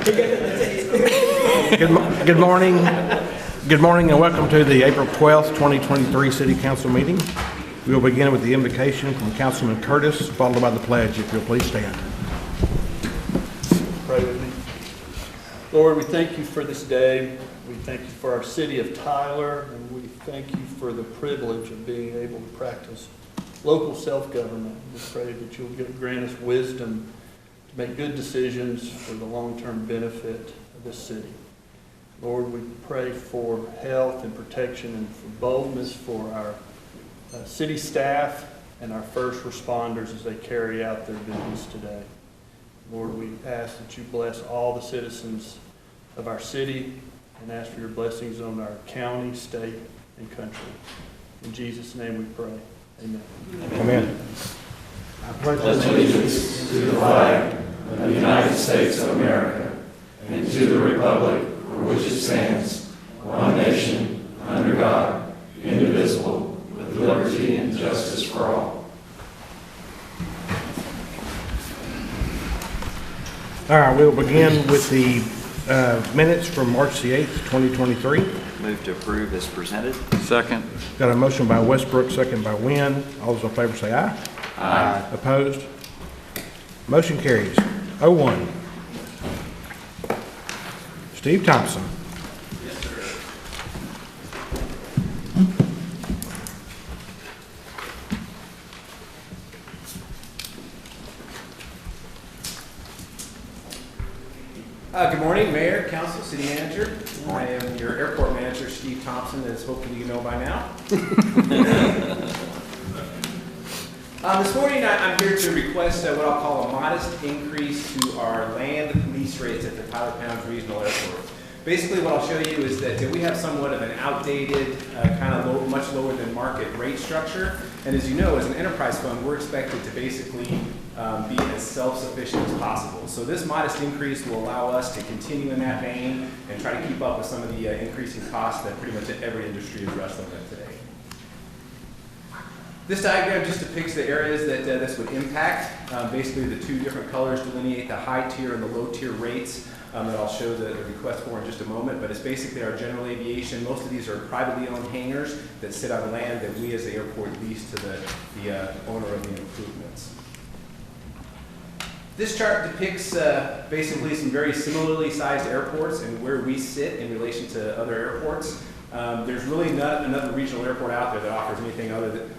Good morning. Good morning and welcome to the April 12th, 2023 City Council meeting. We will begin with the invocation from Councilman Curtis, followed by the pledge. If you'll please stand. Pray with me. Lord, we thank you for this day. We thank you for our city of Tyler, and we thank you for the privilege of being able to practice local self-government. We pray that you'll grant us wisdom to make good decisions for the long-term benefit of this city. Lord, we pray for health and protection and for boldness for our city staff and our first responders as they carry out their duties today. Lord, we ask that you bless all the citizens of our city and ask for your blessings on our county, state, and country. In Jesus' name we pray. Amen. Amen. I pledge allegiance to the flag of the United States of America and to the republic for which it stands, one nation, under God, indivisible, with liberty and justice for all. All right, we'll begin with the minutes from March the 8th, 2023. Move to approve as presented. Second. Got a motion by Westbrook, second by Wynn. All those in favor say aye. Aye. Opposed? Motion carries. 01. Steve Thompson. Yes, sir. Good morning, Mayor, Council, City Manager. I am your airport manager, Steve Thompson, as hopefully you know by now. This morning, I'm here to request what I'll call a modest increase to our land lease rates at the Tyler Pounds Regional Airport. Basically, what I'll show you is that we have somewhat of an outdated, much lower than market rate structure. And as you know, as an enterprise fund, we're expected to basically be as self-sufficient as possible. So this modest increase will allow us to continue in that vein and try to keep up with some of the increasing costs that pretty much every industry is wrestling with today. This diagram just depicts the areas that this would impact. Basically, the two different colors delineate the high tier and the low tier rates that I'll show the request for in just a moment. But it's basically our general aviation. Most of these are privately owned hangars that sit on land that we as the airport lease to the owner of the improvements. This chart depicts basically some very similarly sized airports and where we sit in relation to other airports. There's really not another regional airport out there that offers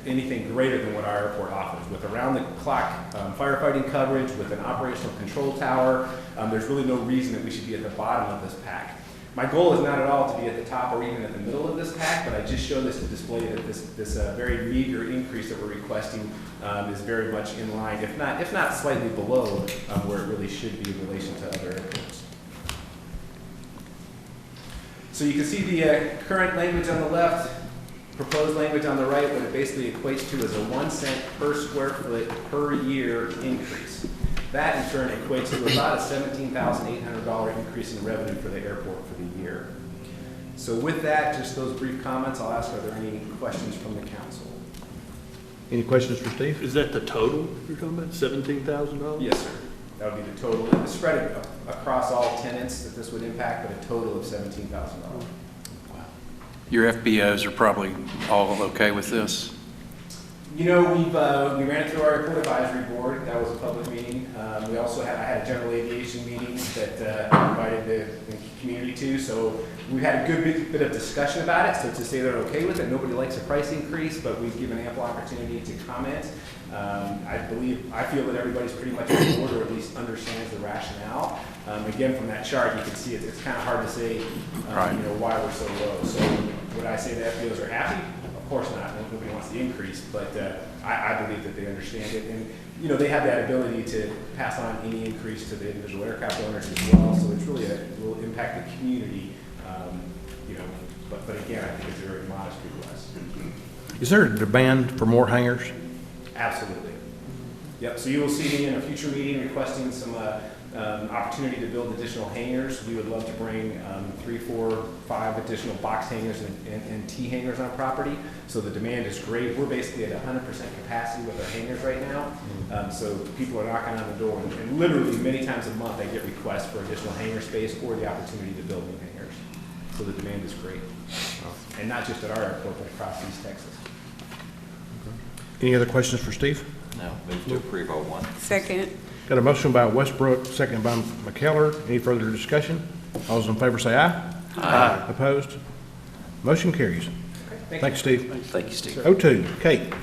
anything greater than what our airport offers. With around-the-clock firefighting coverage, with an operational control tower, there's really no reason that we should be at the bottom of this pack. My goal is not at all to be at the top or even at the middle of this pack, but I just show this to display that this very meager increase that we're requesting is very much in line, if not slightly below where it really should be in relation to other airports. So you can see the current language on the left, proposed language on the right, what it basically equates to is a 1 cent per square foot per year increase. That in turn equates to about a $17,800 increase in revenue for the airport for the year. So with that, just those brief comments, I'll ask, are there any questions from the council? Any questions for Steve? Is that the total you're talking about, $17,000? Yes, sir. That would be the total. It's spread across all tenants that this would impact, but a total of $17,000. Wow. Your FBOs are probably all okay with this? You know, we ran it through our airport advisory board. That was a public meeting. We also I had a general aviation meeting that I invited the community to. So we had a good bit of discussion about it. So to say they're okay with it, nobody likes a price increase, but we've given ample opportunity to comment. I feel that everybody's pretty much on board, or at least understands the rationale. Again, from that chart, you can see it's kind of hard to say, why we're so low. So would I say the FBOs are happy? Of course not. Nobody wants the increase, but I believe that they understand it, and they have that ability to pass on any increase to the individual aircraft owners as well. So it's really will impact the community, But again, I think it's a very modest request. Is there a demand for more hangars? Absolutely. Yep. So you will see me in a future meeting requesting some opportunity to build additional hangars. We would love to bring 3, 4, 5 additional box hangars and T hangars on property. So the demand is great. We're basically at 100% capacity with our hangars right now. So people are knocking on the door, and literally many times a month I get requests for additional hangar space or the opportunity to build new hangars. So the demand is great. And not just at our airport, but across East Texas. Any other questions for Steve? No. Move to approve 01. Second. Got a motion by Westbrook, second by McKellar. Any further discussion? All those in favor say aye. Aye. Opposed? Motion carries. Thanks, Steve. Thank you, Steve. 02, Kate.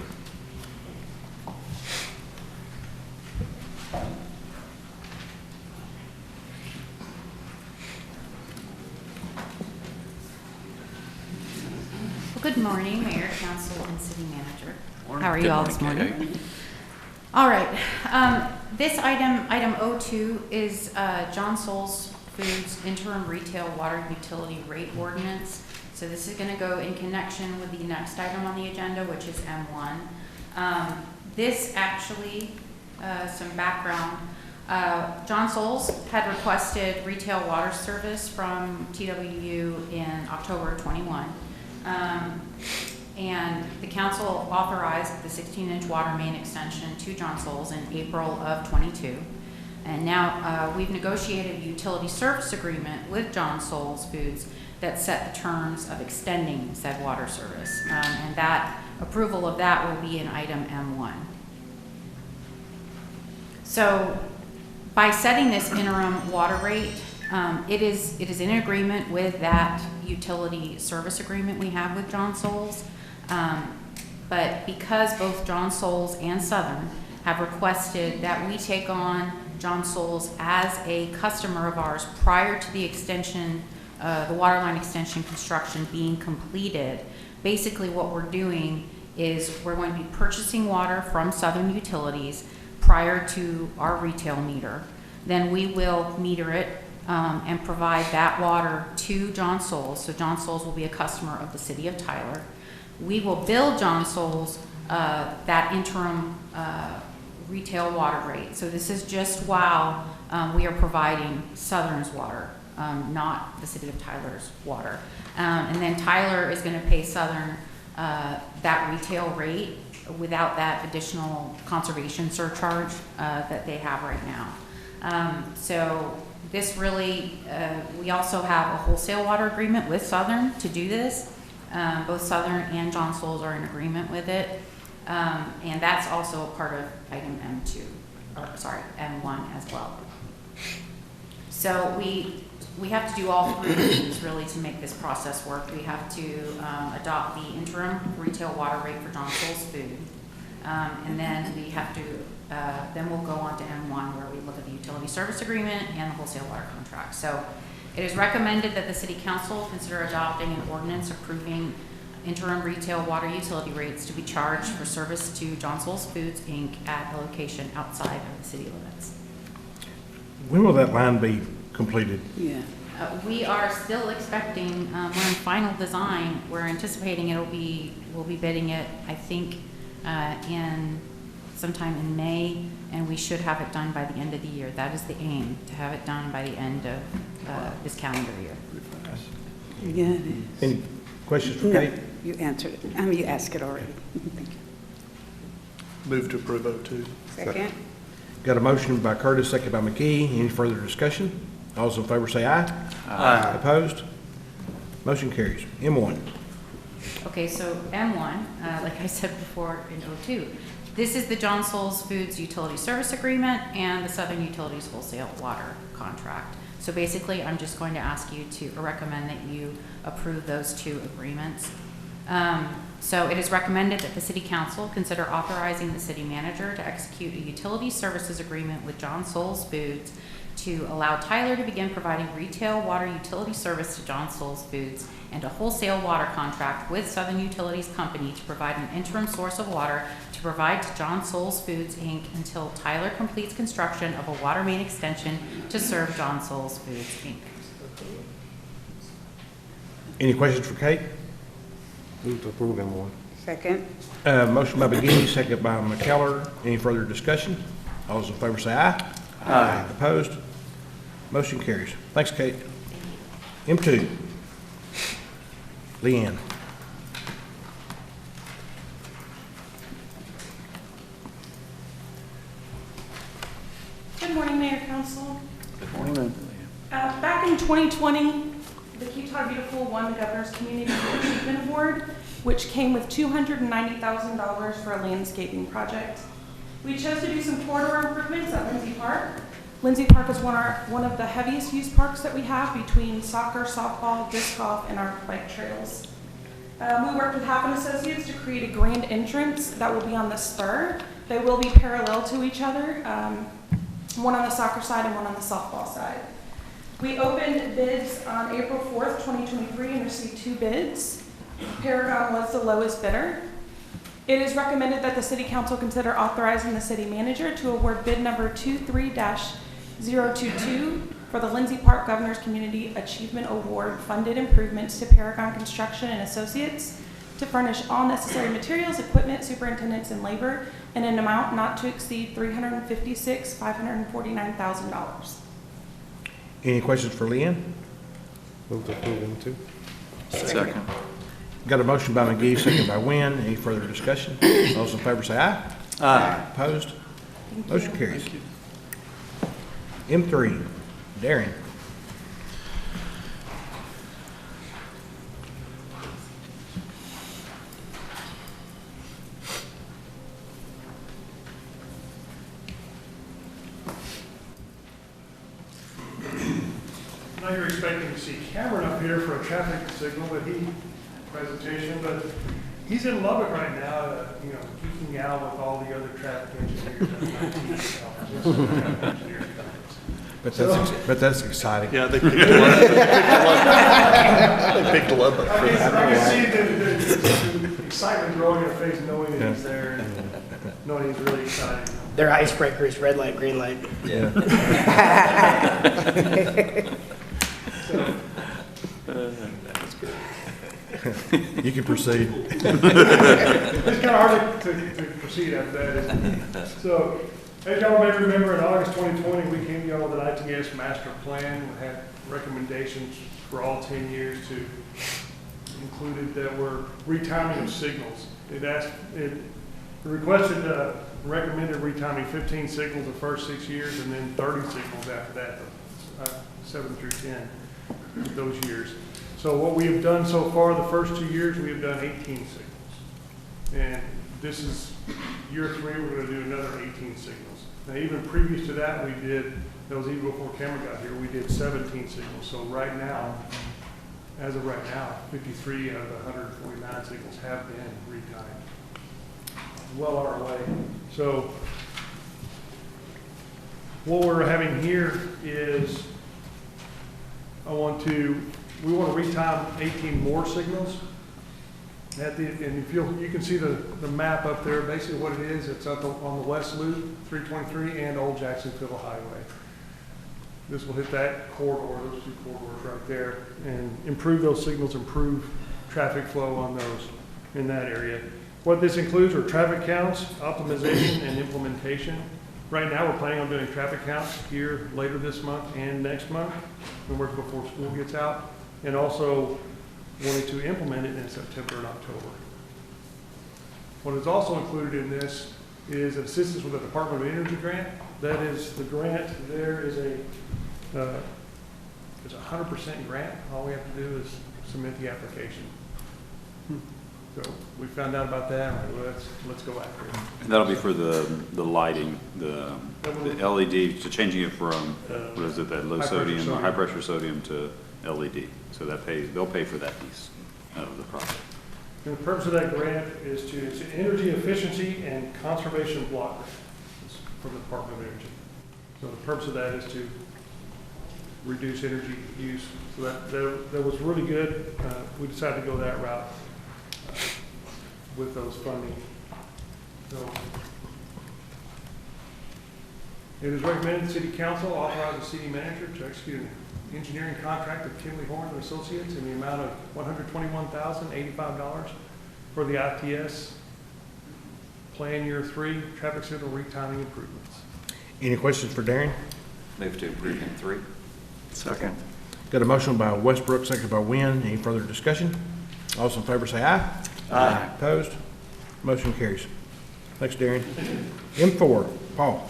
Good morning, Mayor, Council, and City Manager. Morning. How are Good you all morning, this morning? Kate. All right. This item 02, is John Souls Foods interim retail water utility rate ordinance. So this is going to go in connection with the next item on the agenda, which is M1. This actually, some background, John Souls had requested retail water service from TWU in October 21. And the council authorized the 16-inch water main extension to John Souls in April of 22. And now we've negotiated a utility service agreement with John Souls Foods that set the terms of extending said water service. And that approval of that will be in item M1. So by setting this interim water rate, it is in agreement with that utility service agreement we have with John Souls. But because both John Souls and Southern have requested that we take on John Souls as a customer of ours prior to the extension, the water line extension construction being completed, basically what we're doing is we're going to be purchasing water from Southern Utilities prior to our retail meter. Then we will meter it and provide that water to John Souls. So John Souls will be a customer of the city of Tyler. We will bill John Souls that interim retail water rate. So this is just while we are providing Southern's water, not the city of Tyler's water. And then Tyler is going to pay Southern that retail rate without that additional conservation surcharge that they have right now. So this really, we also have a wholesale water agreement with Southern to do this. Both Southern and John Souls are in agreement with it. And that's also a part of item M2, or sorry, M1 as well. So we have to do all three of these really to make this process work. We have to adopt the interim retail water rate for John Souls Food. And then we have to, then we'll go on to M1 where we look at the utility service agreement and the wholesale water contract. So it is recommended that the City Council consider adopting an ordinance approving interim retail water utility rates to be charged for service to John Souls Foods, Inc. at a location outside of the city limits. When will that line be completed? Yeah. We are still expecting, we're in final design, we're anticipating we'll be bidding it, I think, in sometime in May, and we should have it done by the end of the year. That is the aim, to have it done by the end of this calendar year. Yeah, it is. Any questions for No, Kate? you answered it. You asked it already. Thank you. Move to approve 02. Second. Got a motion by Curtis, second by McKee. Any further discussion? All those in favor say aye. Aye. Opposed? Motion carries. M1. Okay, so M1, like I said before in 02, this is the John Souls Foods Utility Service Agreement and the Southern Utilities Wholesale Water Contract. So basically, I'm just going to ask you to recommend that you approve those two agreements. So it is recommended that the City Council consider authorizing the City Manager to execute a utility services agreement with John Souls Foods to allow Tyler to begin providing retail water utility service to John Souls Foods and a wholesale water contract with Southern Utilities Company to provide an interim source of water to provide to John Souls Foods, Inc. until Tyler completes construction of a water main extension to serve John Souls Foods, Inc. Any questions for Kate? Move to approve M1. Second. Motion by McGee, second by McKellar. Any further discussion? All those in favor say aye. Aye. Opposed? Motion carries. Thanks, Kate. M2, Leanne. Good morning, Mayor Council. Good morning. Back in 2020, the Keep Tahoe Beautiful won the Governor's Community Achievement Award, which came with $290,000 for a landscaping project. We chose to do some corridor improvements at Lindsay Park. Lindsay Park is one of the heaviest used parks that we have between soccer, softball, disc golf, and our bike trails. We worked with Happen Associates to create a grand entrance that will be on the spur. They will be parallel to each other, one on the soccer side and one on the softball side. We opened bids on April 4th, 2023 and received 2 bids. Paragon was the lowest bidder. It is recommended that the City Council consider authorizing the city manager to award bid number 23-022 for the Lindsay Park Governor's Community Achievement Award funded improvements to Paragon Construction and Associates to furnish all necessary materials, equipment, superintendents, and labor in an amount not to exceed $356,549,000. Any questions for Leanne? Move to approve M2. Second. Got a motion by McGee, second by Wynn. Any further discussion? Those in favor say aye. Aye. Opposed? Motion carries. M3, Darren. I know you're expecting to see Cameron up here for a traffic signal, presentation, but he's in Lubbock right now, geeking out with all the other traffic engineers. But that's exciting. Yeah, they picked Lubbock. I can see the excitement growing in her face knowing that he's there and knowing he's really excited. Their icebreakers, red light, green light. Yeah. You can proceed. It's kind of hard to proceed after that, isn't it? So, as y'all may remember, in August 2020, we came to y'all with an ITS master plan. We had recommendations for all 10 years to included that were retiming of signals. It requested, recommended retiming 15 signals the first 6 years and then 30 signals after that, 7 through 10, those years. So what we have done so far, the first 2 years, we have done 18 signals. And this is year 3, we're going to do another 18 signals. Now, even previous to that, that was even before Cameron got here, we did 17 signals. So right now, as of right now, 53 out of the 149 signals have been retimed. Well on our way. So what we're having here is we want to retime 18 more signals. And if you can see the map up there, basically what it is, it's up on the West Loop, 323, and Old Jacksonville Highway. This will hit that corridor, those 2 corridors right there, and improve those signals, improve traffic flow on those in that area. What this includes are traffic counts, optimization, and implementation. Right now, we're planning on doing traffic counts here later this month and next month, and work before school gets out, and also wanting to implement it in September and October. What is also included in this is assistance with the Department of Energy grant. That is, the grant there is it's a 100% grant. All we have to do is submit the application. So we found out about that. Well, let's go after it. And that'll be for the lighting, the LED, to changing it from, what is it, that low sodium, or high pressure sodium to LED. So they'll pay for that piece of the project. And the purpose of that grant is it's an energy efficiency and conservation block grant. It's from the Department of Energy. So the purpose of that is to reduce energy use. So that was really good. We decided to go that route with those funding. So it is recommended the City Council authorize the city manager to execute an engineering contract with Kimley Horn and Associates in the amount of $121,085 for the ITS Plan Year 3 traffic signal retiming improvements. Any questions for Darren? Move to approve M3. Second. Got a motion by Westbrook, second by Wynn. Any further discussion? All those in favor say aye. Aye. Opposed? Motion carries. Thanks, Darren. M4, Paul.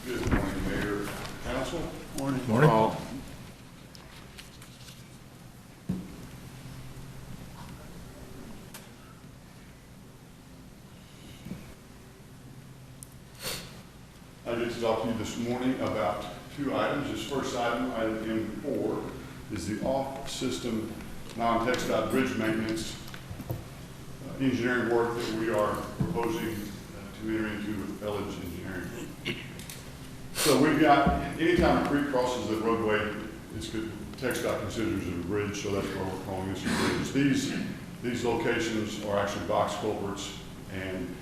Good morning, Mayor, Council. Morning. Paul. I get to talk to you this morning about two items. This first item, item M4, is the off-system non-TxDOT bridge maintenance engineering work that we are proposing to enter into with Elledge Engineering. So we've got, anytime a creek crosses the roadway, it's good, TxDOT considers it a bridge, so that's why we're calling this a bridge. These locations are actually box culverts, and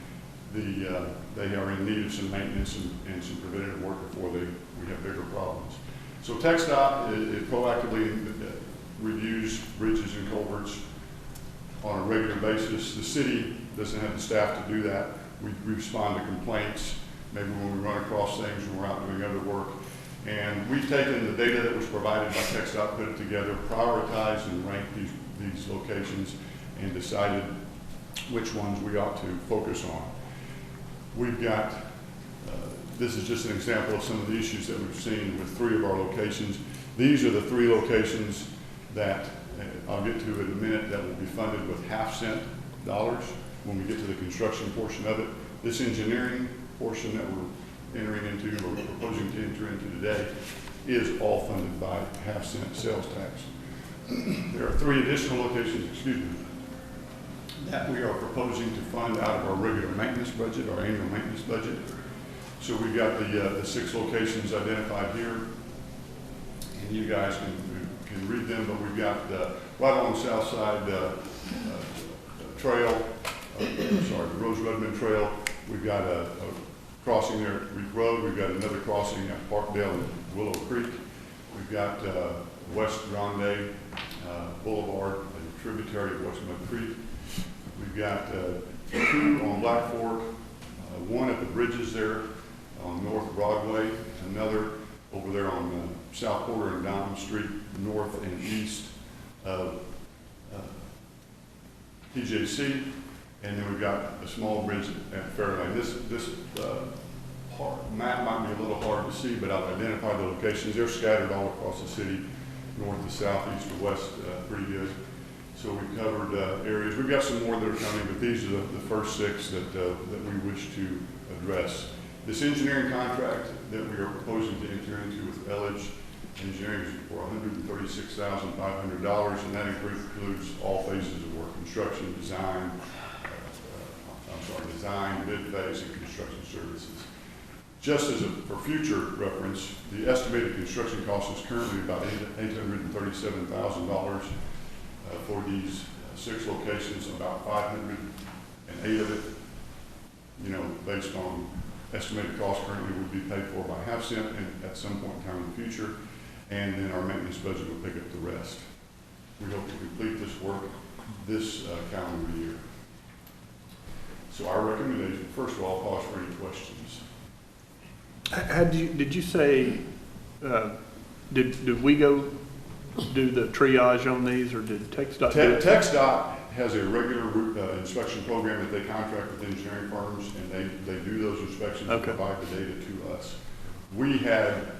they are in need of some maintenance and some preventative work before we have bigger problems. So TxDOT it proactively reviews bridges and culverts on a regular basis. The city doesn't have the staff to do that. We respond to complaints, maybe when we run across things when we're out doing other work. And we've taken the data that was provided by TxDOT, put it together, prioritized and ranked these locations, and decided which ones we ought to focus on. We've got, this is just an example of some of the issues that we've seen with 3 of our locations. These are the 3 locations that I'll get to in a minute that will be funded with half-cent dollars when we get to the construction portion of it. This engineering portion that we're entering into, or proposing to enter into today, is all funded by half-cent sales tax. There are 3 additional locations, that we are proposing to fund out of our regular maintenance budget, our annual maintenance budget. So we've got the 6 locations identified here, and you guys can read them, but we've got right on the south side trail, the Rose-Rudman Trail. We've got a crossing there at Reef Road. We've got another crossing at Parkdale and Willow Creek. We've got West Grande Boulevard, a tributary of West Mud Creek. We've got 2 on Black Fork, 1 at the bridges there on North Broadway, another over there on South Porter and Diamond Street, north and east of TJC, and then we've got a small bridge at Fairlane. This map might be a little hard to see, but I've identified the locations. They're scattered all across the city, north to south, east to west, pretty good. So we've covered areas. We've got some more that are coming, but these are the first 6 that we wish to address. This engineering contract that we are proposing to enter into with Elledge Engineering is for $136,500, and that includes all phases of work: construction, design, bid phase, and construction services. Just as for future reference, the estimated construction cost is currently about $837,000 for these 6 locations. About 508 of it, based on estimated cost currently would be paid for by half-cent and at some point in time in the future, and then our maintenance budget will pick up the rest. We hope to complete this work this calendar year. So our recommendation, first of all, pause for any questions. Did you say, did we go do the triage on these, or did TxDOT do it? TxDOT has a regular inspection program that they contract with engineering firms, and they do those inspections and provide the data to us. We had,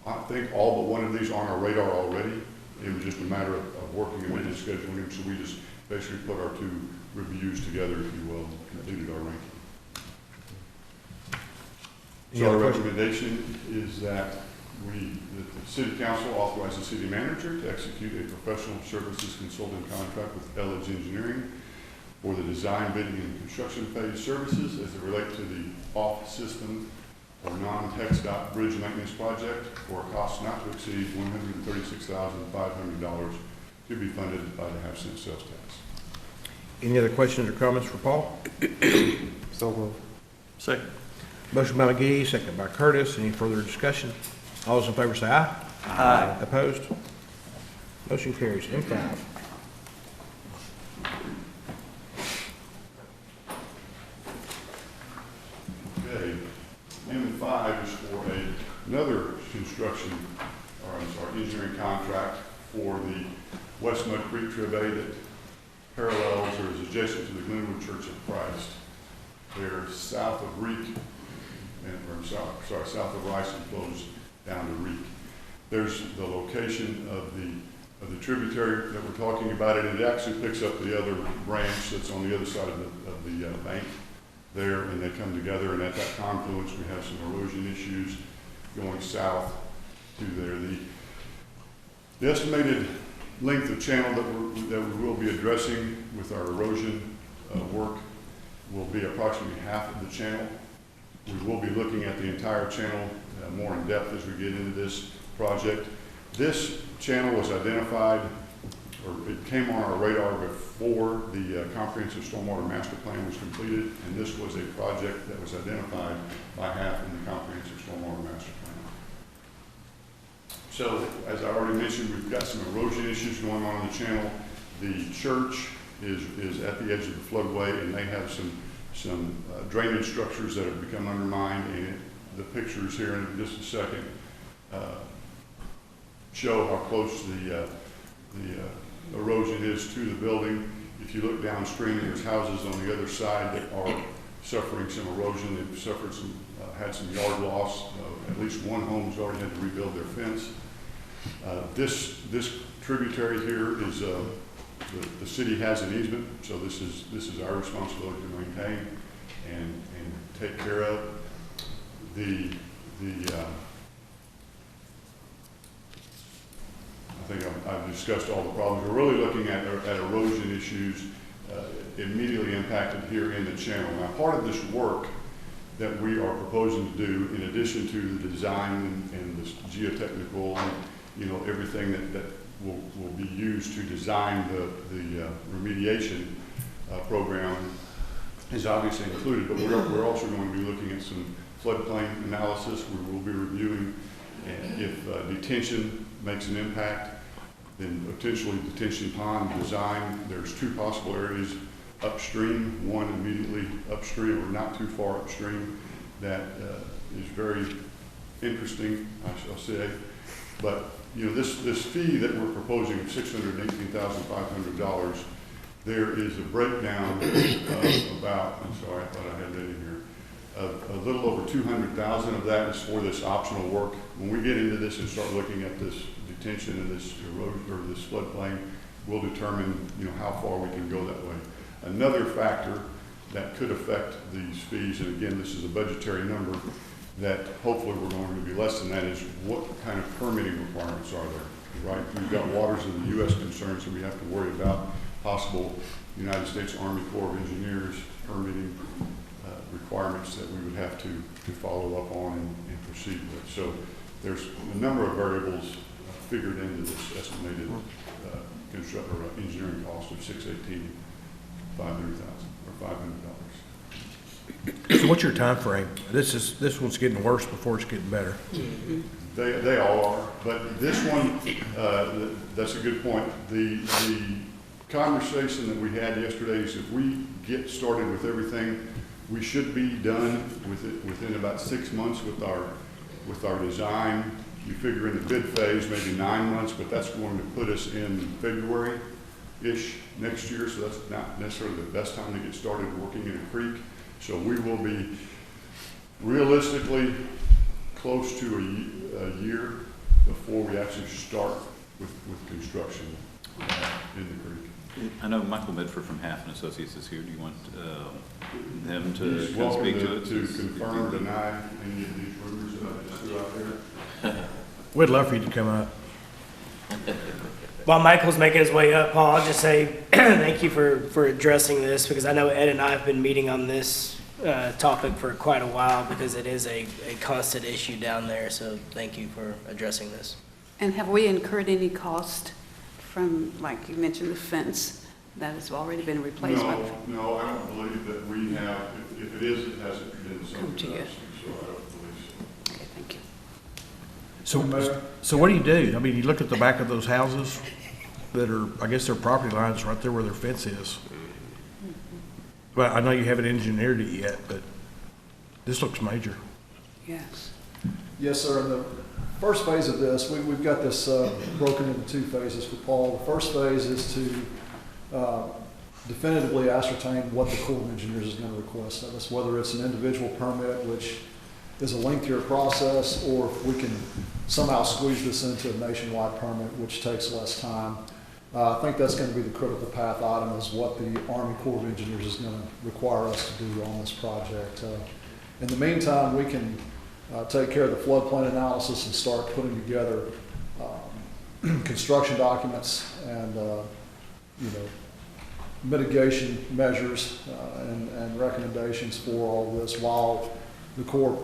I think, all but one of these on our radar already. It was just a matter of working them and scheduling them, so we just basically put our 2 reviews together, if you will, completed our ranking. So our recommendation is that the City Council authorize the City Manager to execute a professional services consulting contract with Elledge Engineering for the design, bidding, and construction phase services as they relate to the off-system or non-TxDOT bridge maintenance project for a cost not to exceed $136,500 to be funded by the half-cent sales tax. Any other questions or comments for Paul? So moved. Second. Motion by McGee, second by Curtis. Any further discussion? All those in favor say aye. Aye. Opposed? Motion carries. M5. Okay, M5 Creek Trib A that parallels or is adjacent to the Glenwood Church of Christ. They're south of Reek, south of Rice and flows down to Reek. There's the location of the tributary that we're talking about, and it actually picks up the other branch that's on the other side of the bank there, and they come together, and at that confluence we have some erosion issues going south to there. The estimated length of channel that we will be addressing with our erosion work will be approximately half of the channel. We will be looking at the entire channel more in depth as we get into this project. This channel was identified, or it came on our radar before the comprehensive stormwater master plan was completed, and this was a project that was identified by half in the comprehensive stormwater master plan. So, as I already mentioned, we've got some erosion issues going on in the channel. The church is at the edge of the floodway, and they have some drainage structures that have become undermined, and the pictures here in just a second show how close the erosion is to the building. If you look downstream, there's houses on the other side that are suffering some erosion. They've suffered had some yard loss. At least one home's already had to rebuild their fence. This tributary here is the city has an easement, so this is our responsibility to maintain and take care of. I think I've discussed all the problems. We're really looking at erosion issues immediately impacted here in the channel. Now, part of this work that we are proposing to do, in addition to the design and the geotechnical, everything that will be used to design the remediation program, is obviously included. But we're also going to be looking at some floodplain analysis. We will be reviewing if detention makes an impact, then potentially detention pond design. There's two possible areas upstream, one immediately upstream or not too far upstream, that is very interesting, I shall say. But this fee that we're proposing of $618,500, there is a breakdown of about, I'm sorry, I thought I had that in here, a little over $200,000 of that is for this optional work. When we get into this and start looking at this detention and this erosion or this floodplain, we'll determine how far we can go that way. Another factor that could affect these fees, and again, this is a budgetary number that hopefully we're going to be less than that, is what kind of permitting requirements are there, right? We've got waters of the U.S. concerns that we have to worry about, possible United States Army Corps of Engineers permitting requirements that we would have to follow up on and proceed with. So there's a number of variables figured into this estimated engineering cost of $500,000. So what's your time frame? This one's getting worse before it's getting better. They all are, but this one, that's a good point. The conversation that we had yesterday is if we get started with everything, we should be done with it within about 6 months with our design. You figure in the bid phase, maybe 9 months, but that's going to put us in February-ish next year, so that's not necessarily the best time to get started working in a creek. So we will be realistically close to a year before we actually start with construction in the creek. I know Michael Medford from Half and Associates is here. Do you want him to He's kind of welcome speak to it? to confirm or deny any of these rumors that I just threw out there. We'd love for you to come up. While Michael's making his way up, Paul, I'll just say thank you for addressing this, because I know Ed and I have been meeting on this topic for quite a while, because it is a constant issue down there. So thank you for addressing this. And have we incurred any cost from, like you mentioned, the fence that has already been replaced? No, I don't believe that we have. If it is, it hasn't been something to you. else, so I don't believe so. Okay, thank you. So what do you do? I mean, you look at the back of those houses that are, I guess their property lines right there where their fence is. Well, I know you haven't engineered it yet, but this looks major. Yes. Yes, sir. first phase of this, we've got this broken into two phases for Paul. The first phase is to definitively ascertain what the Corps of Engineers is going to request of us, whether it's an individual permit, which is a lengthier process, or if we can somehow squeeze this into a nationwide permit, which takes less time. I think that's going to be the critical path item, is what the Army Corps of Engineers is going to require us to do on this project. In the meantime, we can take care of the floodplain analysis and start putting together construction documents and mitigation measures and recommendations for all this while the Corps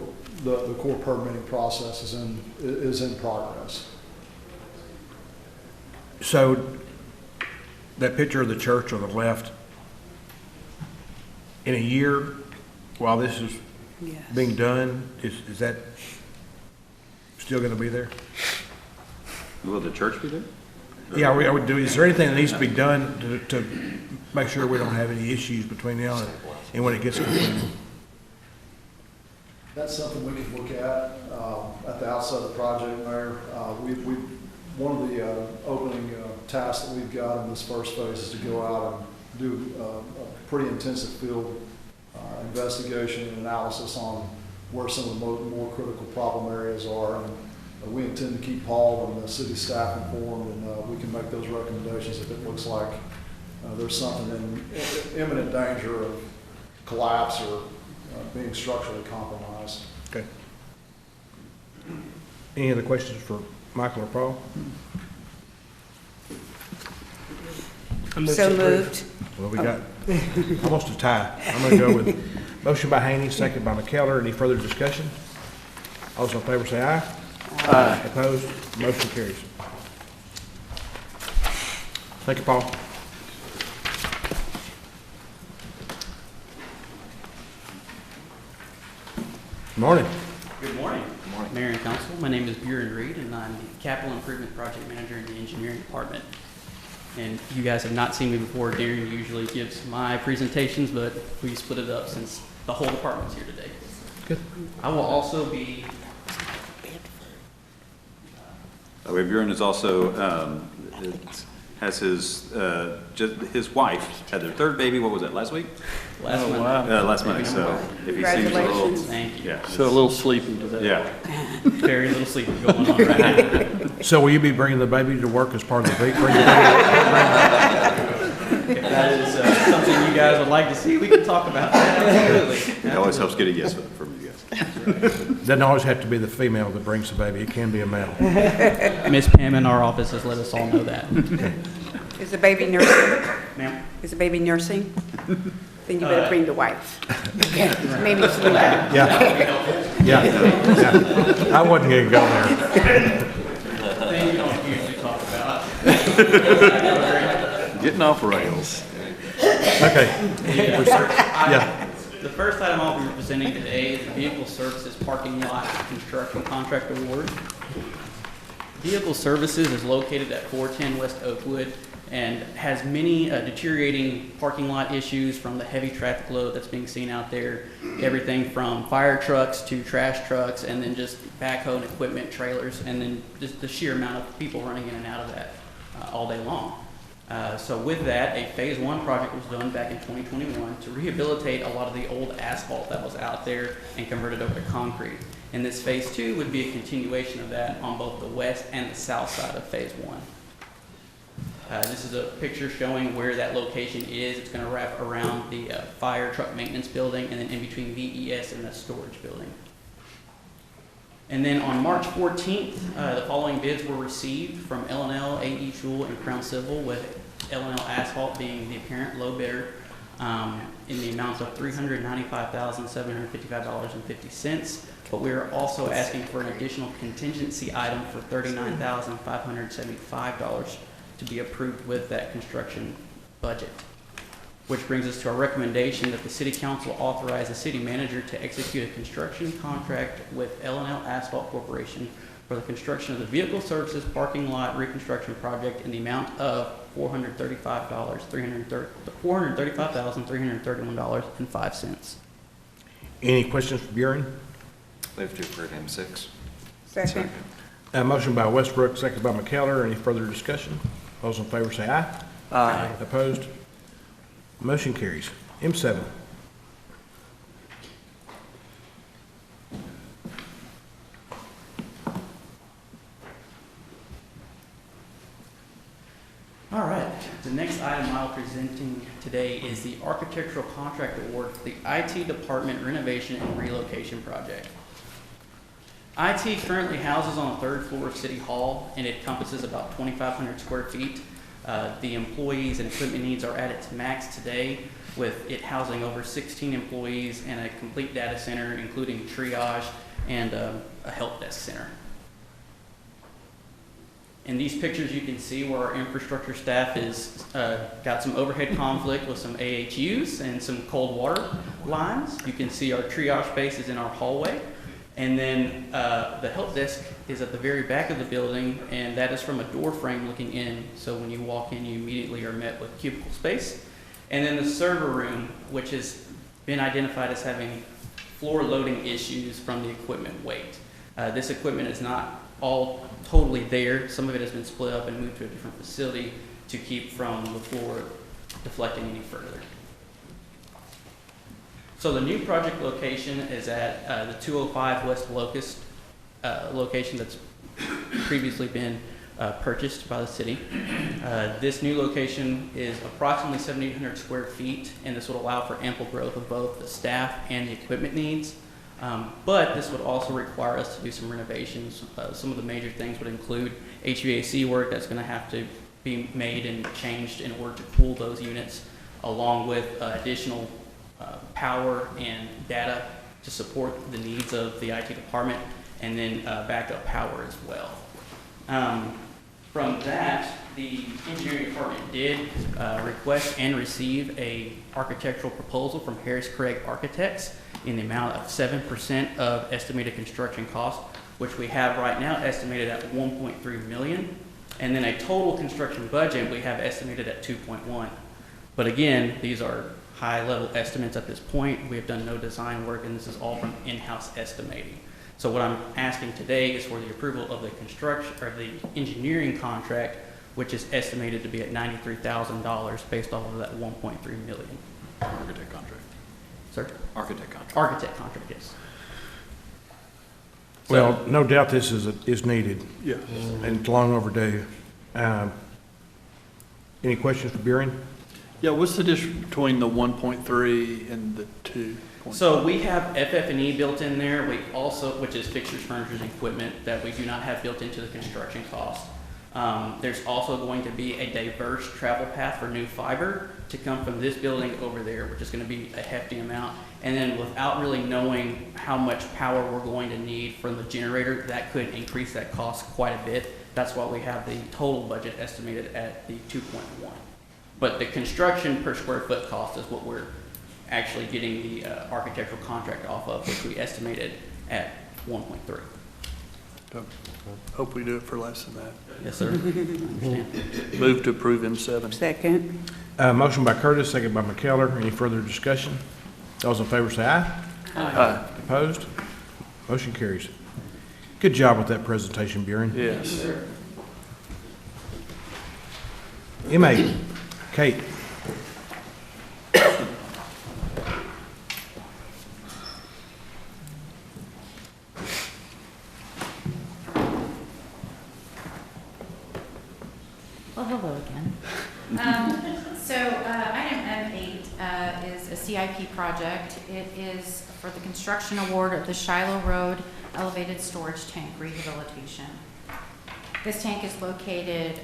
permitting process is in progress. So that picture of the church on the left, in a year, while this is Yes. being done, is that still going to be there? Will the church be there? Yeah, I would do. Is there anything that needs to be done to make sure we don't have any issues between now and when it gets completed? That's something we can look at the outset of the project, Mayor. One of the opening tasks that we've got in this first phase is to go out and do a pretty intensive field investigation and analysis on where some of the more critical problem areas are. And we intend to keep Paul and the city staff informed, and we can make those recommendations if it looks like there's something in imminent danger of collapse or being structurally compromised. Okay. Any other questions for Michael or Paul? So moved. Well, we got almost a tie. I'm going to go with motion by Haney, second by McKellar. Any further discussion? All those in favor say aye. Aye. Opposed? Motion carries. Thank you, Paul. Morning. Good morning. Mayor and Council. My name is Buren Reed, and I'm the Capital Improvement Project Manager in the Engineering Department. And you guys have not seen me before. Darren usually gives my presentations, but we split it up since the whole department's here today. Good. I will also be... Buren is also, has his wife had their third baby, what was that, last week? Last Monday. Last Monday, so if he seems a little, Thank you. yeah. So a little sleepy today. Yeah. Very little sleep going on right now. So will you be bringing the baby to work as part of the big? If that is something you guys would like to see, we can talk about that. Absolutely. It always helps get a yes from you guys. Doesn't always have to be the female that brings the baby. It can be a male. Miss Pam in our office has let us all know that. Is the baby nursing? Ma'am? Is the baby nursing? Then you better bring the wife. Okay, maybe slow down. Yeah. I wasn't going to go there. Thing you don't usually talk about. Getting off rails. Okay. Yeah. The first item I'll be presenting today is the Vehicle Services Parking Lot Construction Contract Award. Vehicle Services is located at 410 West Oakwood and has many deteriorating parking lot issues from the heavy traffic load that's being seen out there. Everything from fire trucks to trash trucks, and then just backhoe and equipment trailers, and then just the sheer amount of people running in and out of that all day long. So with that, a phase one project was done back in 2021 to rehabilitate a lot of the old asphalt that was out there and convert it over to concrete. And this phase two would be a continuation of that on both the west and the south side of phase one. This is a picture showing where that location is. It's going to wrap around the fire truck maintenance building and then in between VES and the storage building. And then on March 14th, the following bids were received from L&L, AE Tool, and Crown Civil, with L&L Asphalt being the apparent low bidder in the amount of $395,755.50. But we are also asking for an additional contingency item for $39,575 to be approved with that construction budget. Which brings us to our recommendation that the City Council authorize the City Manager to execute a construction contract with L&L Asphalt Corporation for the construction of the Vehicle Services Parking Lot Reconstruction Project in the amount of $435,331.05. Any questions for Buren? Move to approve M6. Second. A motion by Westbrook, second by McKellar. Any further discussion? Those in favor say aye. Aye. Opposed? Motion carries. M7. All right, the next item I'll presenting today is the architectural contract award for the IT department renovation and relocation project. IT currently houses on the third floor of City Hall, and it encompasses about 2,500 square feet. The employees and equipment needs are at its max today, with it housing over 16 employees and a complete data center, including triage and a help desk center. In these pictures, you can see where our infrastructure staff is got some overhead conflict with some AHUs and some cold water lines. You can see our triage space is in our hallway. And then the help desk is at the very back of the building, and that is from a door frame looking in. So when you walk in, you immediately are met with cubicle space. And then the server room, which has been identified as having floor loading issues from the equipment weight. This equipment is not all totally there. Some of it has been split up and moved to a different facility to keep from the floor deflecting any further. So the new project location is at the 205 West Locust location that's previously been purchased by the city. This new location is approximately 7,800 square feet, and this would allow for ample growth of both the staff and the equipment needs. But this would also require us to do some renovations. Some of the major things would include HVAC work that's going to have to be made and changed in order to cool those units, along with additional power and data to support the needs of the IT department, and then backup power as well. From that, the engineering department did request and receive a architectural proposal from Harris Craig Architects in the amount of 7% of estimated construction cost, which we have right now estimated at $1.3 million. And then a total construction budget we have estimated at $2.1. But again, these are high-level estimates at this point. We have done no design work, and this is all from in-house estimating. So what I'm asking today is for the approval of the construction, or the engineering contract, which is estimated to be at $93,000 based off of that $1.3 million. Architect contract. Sir? Architect contract. Architect contract, yes. Well, no doubt this is needed, Yes. and it's long overdue. Any questions for Buren? Yeah, what's the difference between the 1.3 and the 2? So we have FF&E built in there. We also, which is fixtures, furniture, and equipment that we do not have built into the construction cost. There's also going to be a diverse travel path for new fiber to come from this building over there, which is going to be a hefty amount. And then without really knowing how much power we're going to need from the generator, that could increase that cost quite a bit. That's why we have the total budget estimated at the 2.1. But the construction per square foot cost is what we're actually getting the architectural contract off of, which we estimated at 1.3. Hope we do it for less than that. Yes, sir. Understand. Move to approve M7. Second. Motion by Curtis, second by McKellar. Any further discussion? Those in favor say aye. Aye. Opposed? Motion carries. Good job with that presentation, Buren. Yes. M8, Kate. Well, hello again. Item M8 is a CIP project. It is for the construction award of the Shiloh Road Elevated Storage Tank Rehabilitation. This tank is located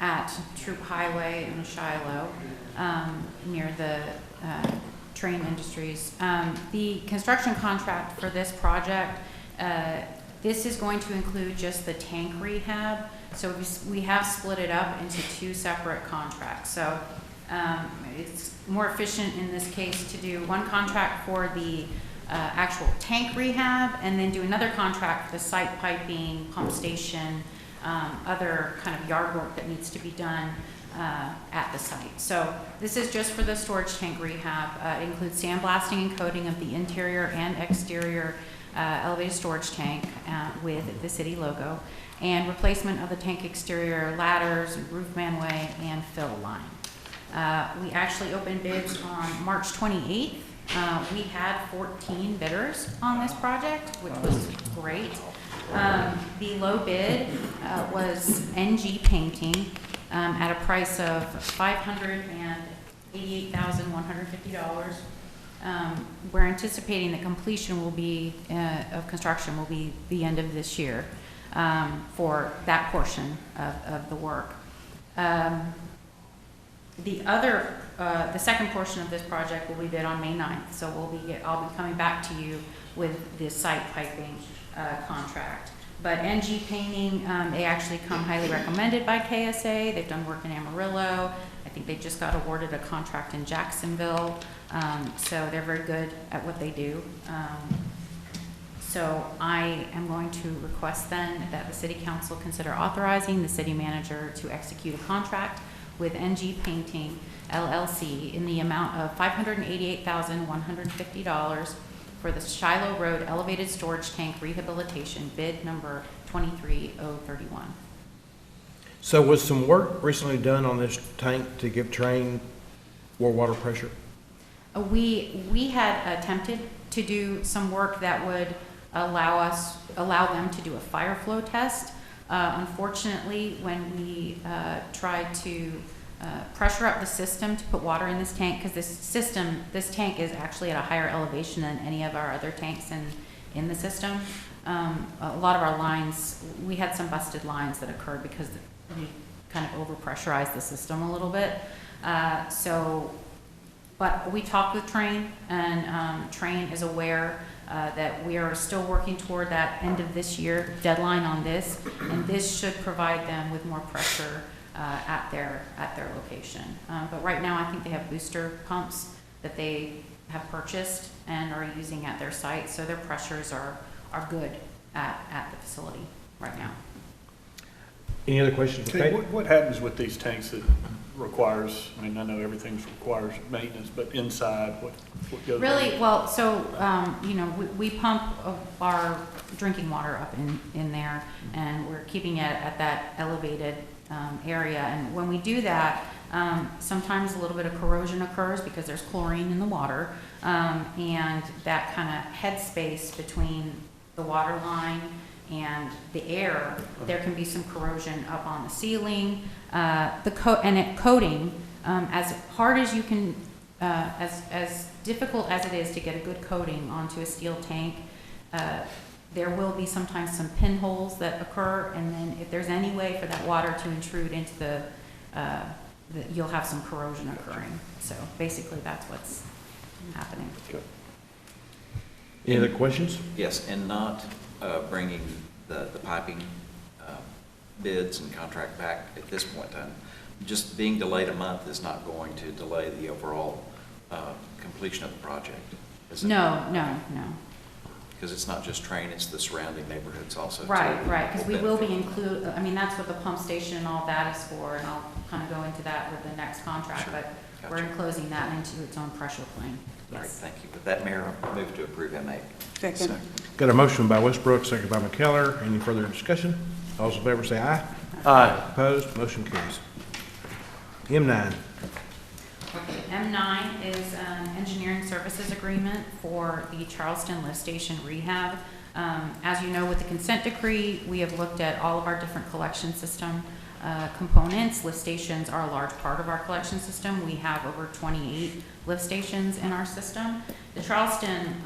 at Troop Highway in Shiloh, near the Train Industries. The construction contract for this project, this is going to include just the tank rehab. So we have split it up into two separate contracts. So it's more efficient in this case to do one contract for the actual tank rehab, and then do another contract for the site piping, pump station, other kind of yard work that needs to be done at the site. So this is just for the storage tank rehab. It includes sandblasting and coating of the interior and exterior elevated storage tank with the city logo, and replacement of the tank exterior ladders, roof manway, and fill line. We actually opened bids on March 28th. We had 14 bidders on this project, which was great. The low bid was NG Painting at a price of $588,150. We're anticipating that completion will be, of construction will be the end of this year for that portion of the work. The second portion of this project will be bid on May 9th, so I'll be coming back to you with the site piping contract. But NG Painting, they actually come highly recommended by KSA. They've done work in Amarillo. I think they just got awarded a contract in Jacksonville. So they're very good at what they do. So I am going to request then that the City Council consider authorizing the city manager to execute a contract with NG Painting LLC in the amount of $588,150 for the Shiloh Road Elevated Storage Tank Rehabilitation, bid number 23031. So was some work recently done on this tank to give train more water pressure? We had attempted to do some work that would allow them to do a fire flow test. Unfortunately, when we tried to pressure up the system to put water in this tank, because this tank is actually at a higher elevation than any of our other tanks in the system. A lot of our lines, we had some busted lines that occurred because we kind of overpressurized the system a little bit. But we talked with Train, and Train is aware that we are still working toward that end of this year deadline on this, and this should provide them with more pressure at their location. But right now, I think they have booster pumps that they have purchased and are using at their site, so their pressures are good at the facility right now. Any other questions for Okay, Kate? what happens with these tanks that requires, I mean, I know everything requires maintenance, but inside, what goes on? Really, well, so, we pump our drinking water up in there, and we're keeping it at that elevated area. And when we do that, sometimes a little bit of corrosion occurs because there's chlorine in the water, and that kind of headspace between the water line and the air, there can be some corrosion up on the ceiling. Coating, as hard as you can, as difficult as it is to get a good coating onto a steel tank, there will be sometimes some pinholes that occur, and then if there's any way for that water to intrude into you'll have some corrosion occurring. So basically, that's what's happening. Any other questions? Yes, and not bringing the piping bids and contract back at this point in time. Just being delayed a month is not going to delay the overall completion of the project, is it? No. Because it's not just Train, it's the surrounding neighborhoods also. Right, because we will be that's what the pump station and all that is for, and I'll kind of go into that with the next contract, Sure. but Gotcha. we're enclosing that into its own pressure plane. All right, Yes. thank you. With that, Mayor, I move to approve M8. Second. Got a motion by Westbrook, second by McKellar. Any further discussion? All those in favor say aye. Aye. Opposed? Motion carries. M9. Okay, M9 is an engineering services agreement for the Charleston Lift Station rehab. As you know, with the consent decree, we have looked at all of our different collection system components. Lift stations are a large part of our collection system. We have over 28 lift stations in our system. The Charleston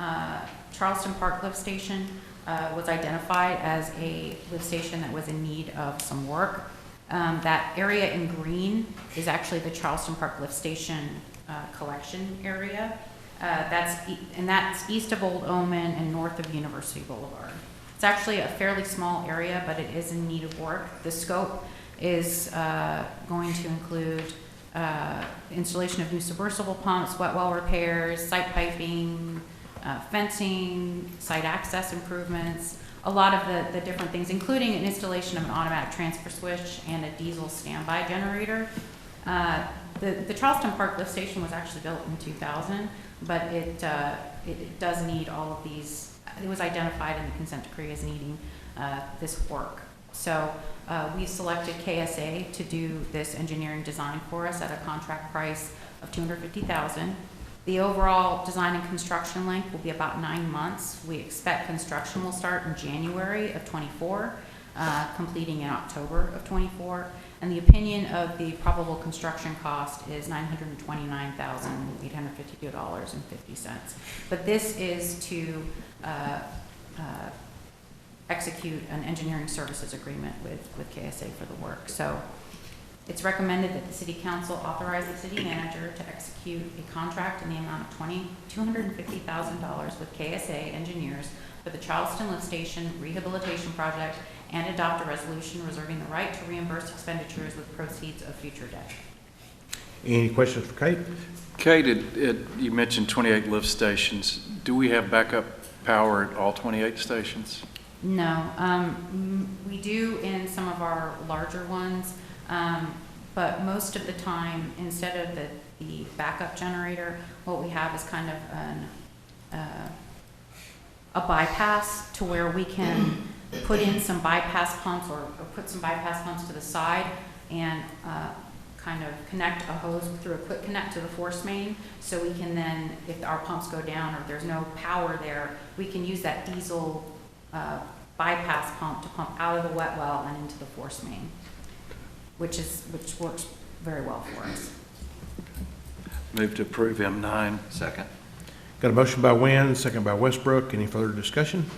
Park Lift Station was identified as a lift station that was in need of some work. That area in green is actually the Charleston Park Lift Station collection area. That's east of Old Omen and north of University Boulevard. It's actually a fairly small area, but it is in need of work. The scope is going to include installation of new submersible pumps, wet well repairs, site piping, fencing, site access improvements, a lot of the different things, including an installation of an automatic transfer switch and a diesel standby generator. The Charleston Park Lift Station was actually built in 2000, but it does need all of these it was identified in the consent decree as needing this work. So we selected KSA to do this engineering design for us at a contract price of $250,000. The overall design and construction length will be about 9 months. We expect construction will start in January of '24, completing in October of '24. And the opinion of the probable construction cost is $929,852.50. But this is to execute an engineering services agreement with KSA for the work. So it's recommended that the City Council authorize the City Manager to execute a contract in the amount of $250,000 with KSA Engineers for the Charleston Lift Station Rehabilitation Project and adopt a resolution reserving the right to reimburse expenditures with proceeds of future debt. Any questions for Kate? Kate, you mentioned 28 lift stations. Do we have backup power at all 28 stations? No, we do in some of our larger ones, but most of the time, instead of the backup generator, what we have is kind of a bypass to where we can put in some bypass pumps or put some bypass pumps to the side and kind of connect a hose through a quick connect to the force main, so we can then, if our pumps go down or if there's no power there, we can use that diesel bypass pump to pump out of the wet well and into the force main, which works very well for us. Move to approve M9. Second. Got a motion by Wynn, second by Westbrook. Any further discussion?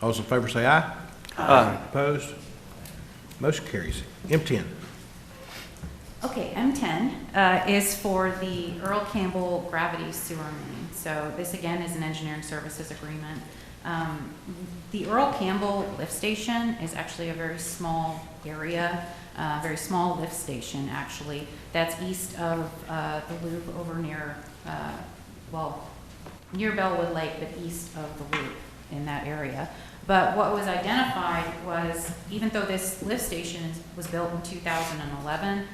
All those in favor say aye. Aye. Opposed? Motion carries. M10. Okay, M10 is for the Earl Campbell Gravity Sewer Main. So this again is an engineering services agreement. The Earl Campbell lift station is actually a very small area, very small lift station actually, that's east of the loop over near, near Bellwood Lake, but east of the loop in that area. But what was identified was, even though this lift station was built in 2011,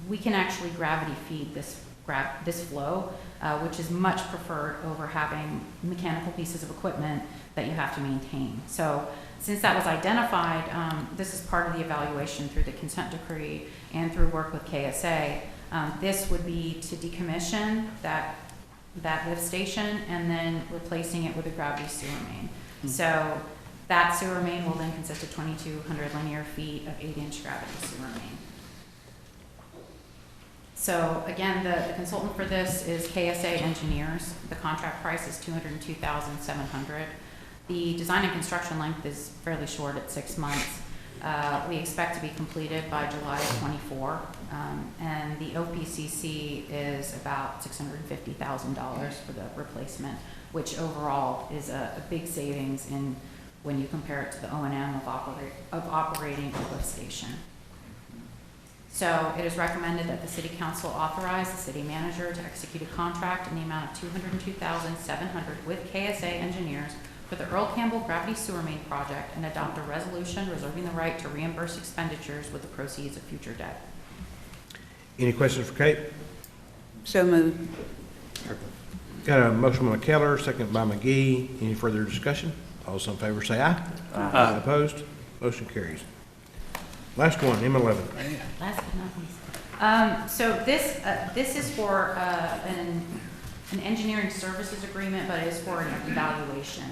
we can actually gravity feed this flow, which is much preferred over having mechanical pieces of equipment that you have to maintain. So since that was identified, this is part of the evaluation through the consent decree and through work with KSA. This would be to decommission that lift station and then replacing it with a gravity sewer main. So that sewer main will then consist of 2,200 linear feet of 8-inch gravity sewer main. So again, the consultant for this is KSA Engineers. The contract price is $202,700. The design and construction length is fairly short at 6 months. We expect to be completed by July of '24, and the OPCC is about $650,000 for the replacement, which overall is a big savings when you compare it to the O&M of operating a lift station. So it is recommended that the City Council authorize the City Manager to execute a contract in the amount of $202,700 with KSA Engineers for the Earl Campbell Gravity Sewer Main Project and adopt a resolution reserving the right to reimburse expenditures with the proceeds of future debt. Any questions for Kate? So moved. Got a motion by Keller, second by McGee. Any further discussion? All those in favor say aye. Aye. Opposed? Motion carries. Last one, M11. Last but not least. So this is for an engineering services agreement, but it is for an evaluation,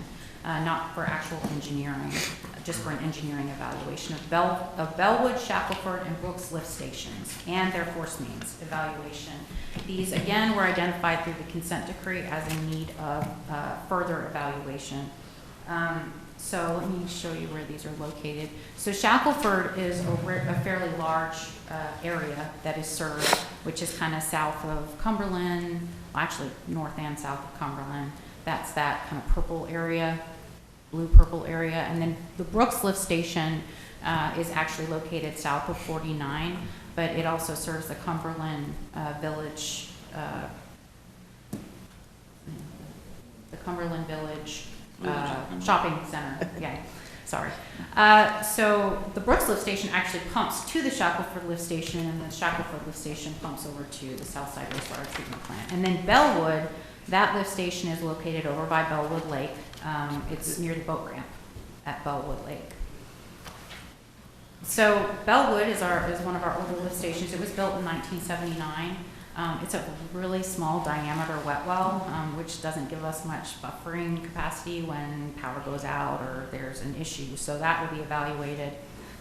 not for actual engineering, just for an engineering evaluation of Bellwood, Shackelford, and Brooks lift stations and their force mains evaluation. These, again, were identified through the consent decree as in need of further evaluation. So let me show you where these are located. So Shackelford is a fairly large area that is served, which is kind of south of Cumberland, well, actually north and south of Cumberland. That's that kind of purple area, blue-purple area. And then the Brooks lift station is actually located south of 49, but it also serves the Cumberland Village, shopping center. Yeah. Sorry. So the Brooks lift station actually pumps to the Shackelford lift station, and the Shackelford lift station pumps over to the Southside Wastewater Treatment Plant. And then Bellwood, that lift station is located over by Bellwood Lake. It's near the boat ramp at Bellwood Lake. So Bellwood is one of our older lift stations. It was built in 1979. It's a really small diameter wet well, which doesn't give us much buffering capacity when power goes out or there's an issue. So that will be evaluated.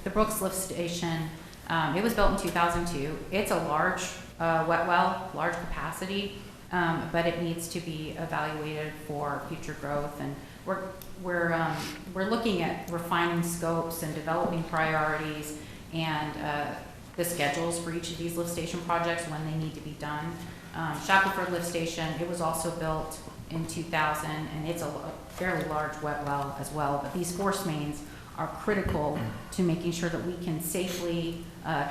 The Brooks lift station, it was built in 2002. It's a large wet well, large capacity, but it needs to be evaluated for future growth. And we're looking at refining scopes and developing priorities and the schedules for each of these lift station projects when they need to be done. Shackelford lift station, it was also built in 2000, and it's a fairly large wet well as well. But these force mains are critical to making sure that we can safely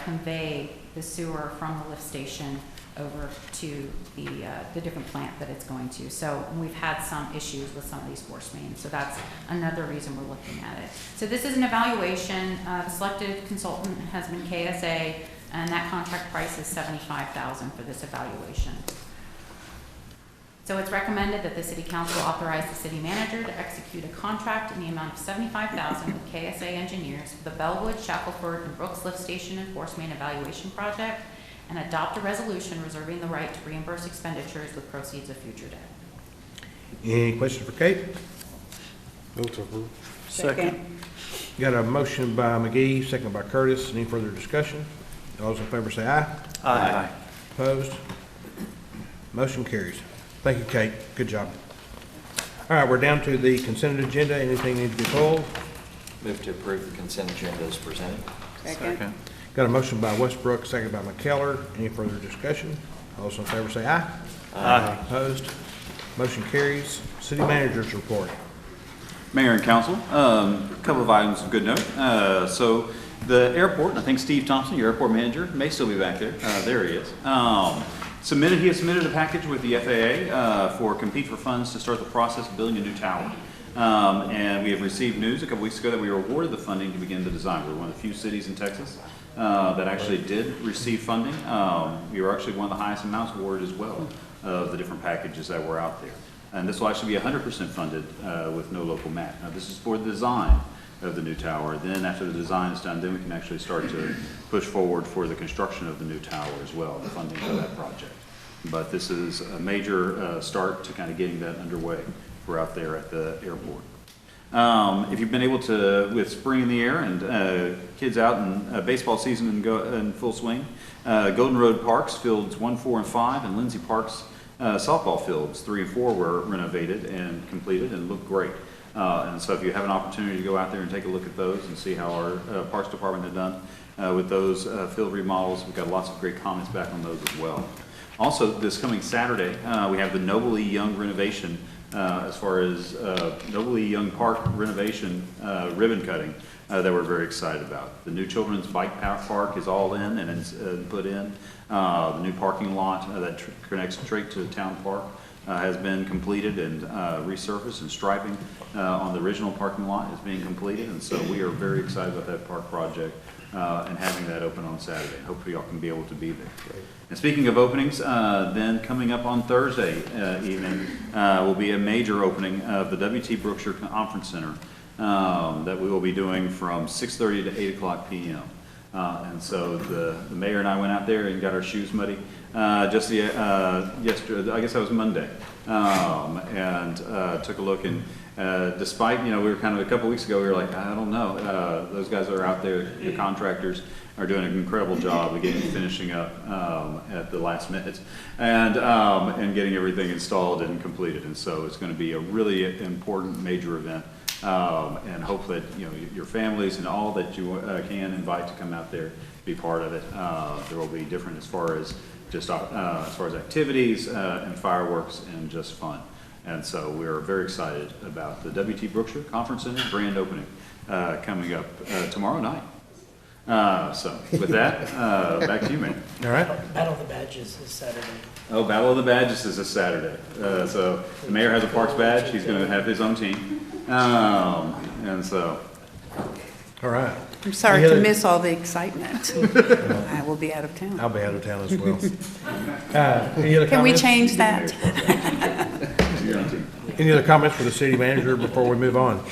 convey the sewer from the lift station over to the different plant that it's going to. So we've had some issues with some of these force mains. So that's another reason we're looking at it. So this is an evaluation. The selected consultant has been KSA, and that contract price is $75,000 for this evaluation. So it's recommended that the City Council authorize the City Manager to execute a contract in the amount of $75,000 with KSA Engineers for the Bellwood, Shackelford, and Brooks Lift Station and Force Main Evaluation Project, and adopt a resolution reserving the right to reimburse expenditures with proceeds of future debt. Any questions for Kate? Move to approve. Second. Got a motion by McGee, second by Curtis. Any further discussion? All those in favor say aye. Aye. Opposed? Motion carries. Thank you, Kate. Good job. All right, we're down to the consent agenda. Anything need to be pulled? Move to approve the consent agenda as presented. Second. Got a motion by Westbrook, second by McKellar. Any further discussion? All those in favor say aye. Aye. Opposed? Motion carries. City Manager's report. Mayor and council, a couple of items of good note. So the airport, and I think Steve Thompson, your airport manager, may still be back there. There he is. He has submitted a package with the FAA for compete for funds to start the process of building a new tower. And we have received news a couple weeks ago that we were awarded the funding to begin the design. We're one of the few cities in Texas that actually did receive funding. We were actually one of the highest amounts awarded as well of the different packages that were out there. And this will actually be 100% funded with no local match. Now, this is for the design of the new tower. Then after the design is done, then we can actually start to push forward for the construction of the new tower as well, the funding for that project. But this is a major start to kind of getting that underway for out there at the airport. If you've been able to, with spring in the air and kids out in baseball season and go in full swing, Golden Road Parks, fields 1, 4, and 5, and Lindsay Parks softball fields 3 and 4 were renovated and completed and look great. And so if you have an opportunity to go out there and take a look at those and see how our Parks Department had done with those field remodels, we've got lots of great comments back on those as well. Also, this coming Saturday, we have the Noble E. Young renovation as far as Noble E. Young Park renovation ribbon cutting that we're very excited about. The new children's bike park is all in and it's put in. The new parking lot that connects straight to the town park has been completed and resurfaced, and striping on the original parking lot is being completed. And so we are very excited about that park project and having that open on Saturday. Hopefully y'all can be able to be there. And speaking of openings, then coming up on Thursday evening will be a major opening of the W.T. Brookshire Conference Center that we will be doing from 6:30 to 8 o'clock p.m. And so the mayor and I went out there and got our shoes muddy just yesterday, I guess that was Monday, and took a look. And despite, we were kind of a couple weeks ago, we were like, I don't know, those guys that are out there, the contractors, are doing an incredible job of finishing up at the last minute and getting everything installed and completed. And so it's going to be a really important major event. And hope that your families and all that you can invite to come out there, be part of it. There will be different as far as just as far as activities and fireworks and just fun. And so we are very excited about the W.T. Brookshire Conference Center grand opening coming up tomorrow night. So with that, back to you, man. All right. Battle of the Badges is Saturday. Oh, Battle of the Badges is this Saturday. So the mayor has a Parks badge. He's going to have his own team. And so All right. I'm sorry Any to other- miss all the excitement. I will be out of town. I'll be out of town as well. Any other Can we comments? change that? Any other comments for the city manager before we move on?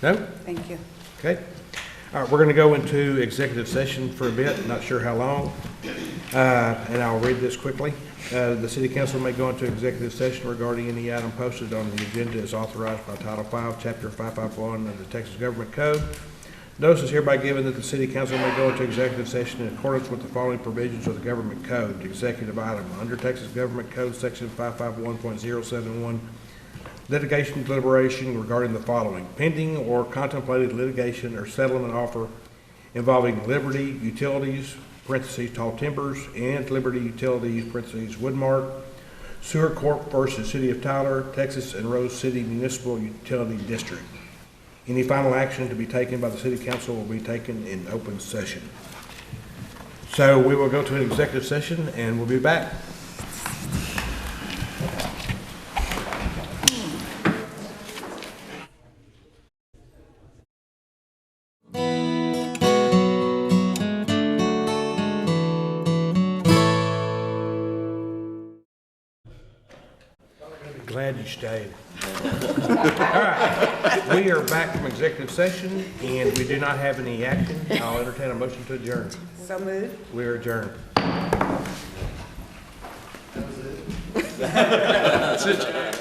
No? Thank you. Okay. All right, we're going to go into executive session for a bit, not sure how long. And I'll read this quickly. The city council may go into executive session regarding any item posted on the agenda as authorized by Title V, Chapter 551 of the Texas Government Code. Notice is hereby given that the city council may go into executive session in accordance with the following provisions of the government code. Executive item, under Texas Government Code, Section 551.071, litigation deliberation regarding the following: pending or contemplated litigation or settlement offer involving Liberty Utilities, parentheses, Tall Timbers, and Liberty Utilities, parentheses, Woodmark, Sewer Corp. Versus City of Tyler, Texas, and Rose City Municipal Utility District. Any final action to be taken by the city council will be taken in open session. So we will go to an executive session and we'll be back. Glad you stayed. All right, we are back from executive session, and we do not have any action. I'll entertain a motion to adjourn. So moved. We are adjourned. That's it.